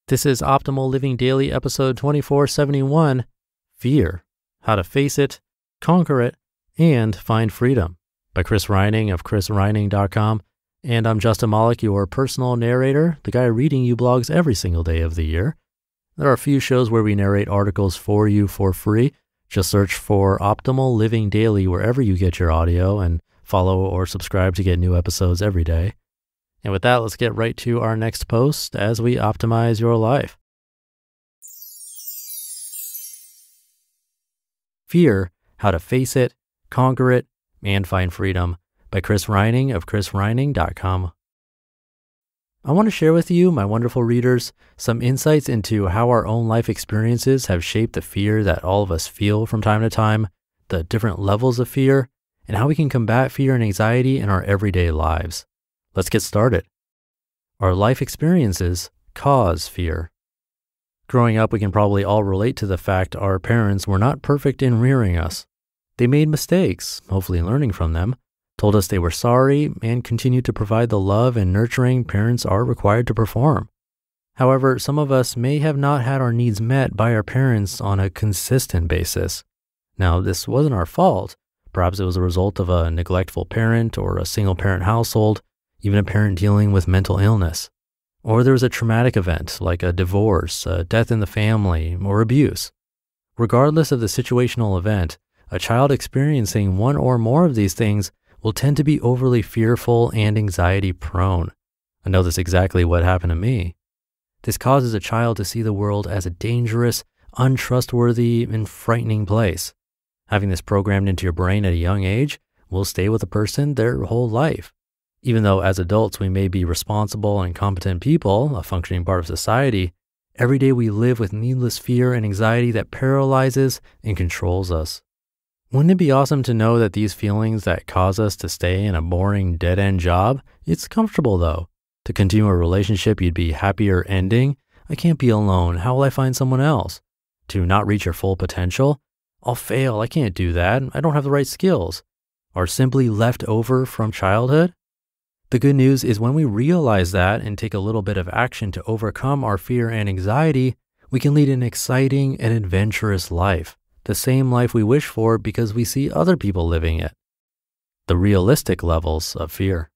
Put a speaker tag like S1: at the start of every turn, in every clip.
S1: This is Optimal Living Daily, episode 2471, Fear, How to Face It, Conquer It, and Find Freedom, by Chris Reining of chrisreining.com. And I'm Justin Malik, your personal narrator, the guy reading you blogs every single day of the year. There are a few shows where we narrate articles for you for free. Just search for Optimal Living Daily wherever you get your audio and follow or subscribe to get new episodes every day. And with that, let's get right to our next post as we optimize your life. Fear, How to Face It, Conquer It, and Find Freedom, by Chris Reining of chrisreining.com. I want to share with you, my wonderful readers, some insights into how our own life experiences have shaped the fear that all of us feel from time to time, the different levels of fear, and how we can combat fear and anxiety in our everyday lives. Let's get started. Our life experiences cause fear. Growing up, we can probably all relate to the fact our parents were not perfect in rearing us. They made mistakes, hopefully learning from them, told us they were sorry, and continued to provide the love and nurturing parents are required to perform. However, some of us may have not had our needs met by our parents on a consistent basis. Now, this wasn't our fault. Perhaps it was a result of a neglectful parent or a single-parent household, even a parent dealing with mental illness. Or there was a traumatic event like a divorce, a death in the family, or abuse. Regardless of the situational event, a child experiencing one or more of these things will tend to be overly fearful and anxiety prone. I know that's exactly what happened to me. This causes a child to see the world as a dangerous, untrustworthy, and frightening place. Having this programmed into your brain at a young age will stay with a person their whole life. Even though as adults we may be responsible and competent people, a functioning part of society, every day we live with needless fear and anxiety that paralyzes and controls us. Wouldn't it be awesome to know that these feelings that cause us to stay in a boring, dead-end job, it's comfortable though. To continue a relationship you'd be happier ending, I can't be alone, how will I find someone else? To not reach your full potential, I'll fail, I can't do that, I don't have the right skills. Or simply left over from childhood? The good news is when we realize that and take a little bit of action to overcome our fear and anxiety, we can lead an exciting and adventurous life, the same life we wish for because we see other people living it. The realistic levels of fear.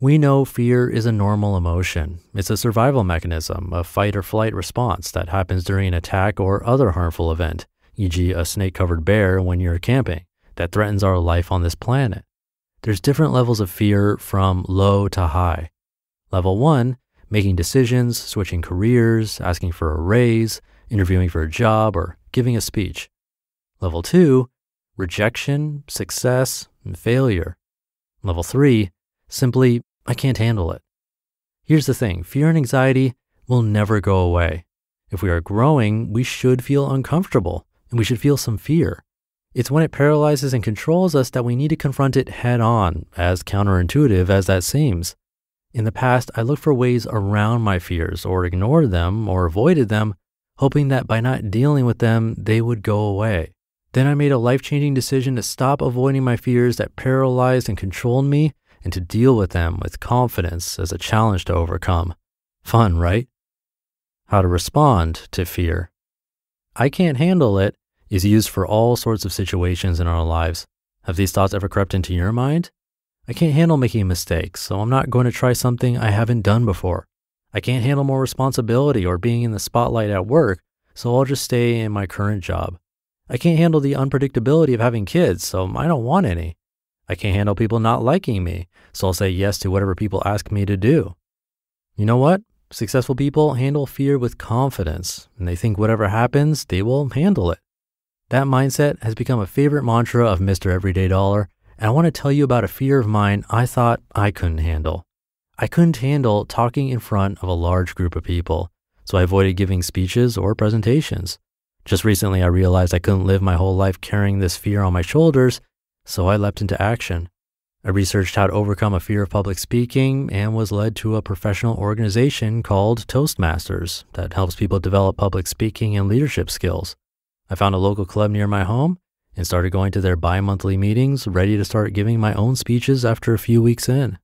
S1: We know fear is a normal emotion. It's a survival mechanism, a fight or flight response that happens during an attack or other harmful event, e.g. a snake-covered bear when you're camping, that threatens our life on this planet. There's different levels of fear from low to high. Level 1, making decisions, switching careers, asking for a raise, interviewing for a job, or giving a speech. Level 2, rejection, success, and failure. Level 3, simply, I can't handle it. Here's the thing, fear and anxiety will never go away. If we are growing, we should feel uncomfortable, and we should feel some fear. It's when it paralyzes and controls us that we need to confront it head on, as counterintuitive as that seems. In the past, I looked for ways around my fears or ignored them or avoided them, hoping that by not dealing with them, they would go away. Then I made a life-changing decision to stop avoiding my fears that paralyzed and controlled me and to deal with them with confidence as a challenge to overcome. Fun, right? How to respond to fear. I can't handle it is used for all sorts of situations in our lives. Have these thoughts ever crept into your mind? I can't handle making mistakes, so I'm not going to try something I haven't done before. I can't handle more responsibility or being in the spotlight at work, so I'll just stay in my current job. I can't handle the unpredictability of having kids, so I don't want any. I can't handle people not liking me, so I'll say yes to whatever people ask me to do. You know what? Successful people handle fear with confidence, and they think whatever happens, they will handle it. That mindset has become a favorite mantra of Mr. Everyday Dollar, and I want to tell you about a fear of mine I thought I couldn't handle. I couldn't handle talking in front of a large group of people, so I avoided giving speeches or presentations. Just recently, I realized I couldn't live my whole life carrying this fear on my shoulders, so I leapt into action. I researched how to overcome a fear of public speaking and was led to a professional organization called Toastmasters that helps people develop public speaking and leadership skills. I found a local club near my home and started going to their bi-monthly meetings, ready to start giving my own speeches after a few weeks in.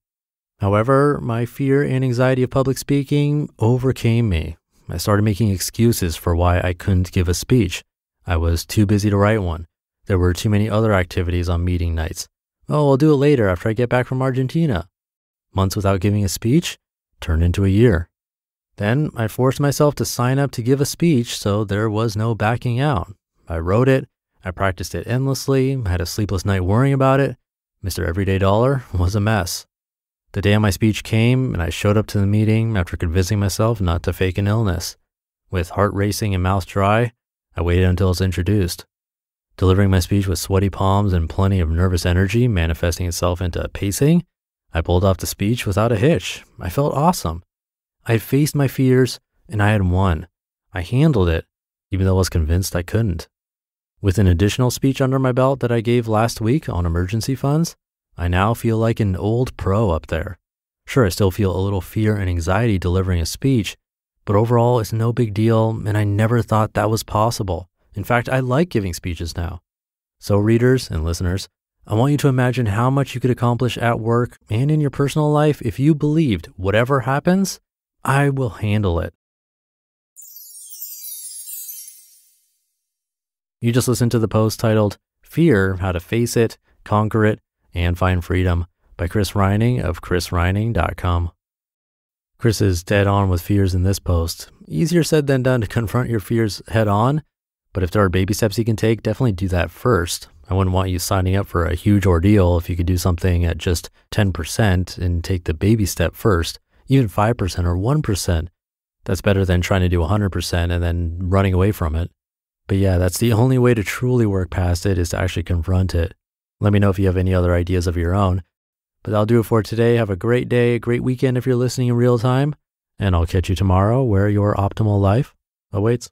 S1: However, my fear and anxiety of public speaking overcame me, I started making excuses for why I couldn't give a speech. I was too busy to write one. There were too many other activities on meeting nights. Oh, I'll do it later after I get back from Argentina. Months without giving a speech turned into a year. Then I forced myself to sign up to give a speech, so there was no backing out. I wrote it. I practiced it endlessly. I had a sleepless night worrying about it. Mr. Everyday Dollar was a mess. The day my speech came and I showed up to the meeting after convincing myself not to fake an illness. With heart racing and mouth dry, I waited until it was introduced. Delivering my speech with sweaty palms and plenty of nervous energy manifesting itself into pacing, I pulled off the speech without a hitch. I felt awesome. I had faced my fears and I had won. I handled it, even though I was convinced I couldn't. With an additional speech under my belt that I gave last week on emergency funds, I now feel like an old pro up there. Sure, I still feel a little fear and anxiety delivering a speech, but overall it's no big deal and I never thought that was possible. In fact, I like giving speeches now. So readers and listeners, I want you to imagine how much you could accomplish at work and in your personal life if you believed whatever happens, I will handle it. You just listened to the post titled Fear, How to Face It, Conquer It, and Find Freedom by Chris Reining of chrisreining.com. Chris is dead on with fears in this post. Easier said than done to confront your fears head on, but if there are baby steps you can take, definitely do that first. I wouldn't want you signing up for a huge ordeal if you could do something at just 10% and take the baby step first, even 5% or 1%. That's better than trying to do 100% and then running away from it. But yeah, that's the only way to truly work past it is to actually confront it. Let me know if you have any other ideas of your own. But that'll do it for today. Have a great day, a great weekend if you're listening in real time, and I'll catch you tomorrow where your optimal life awaits.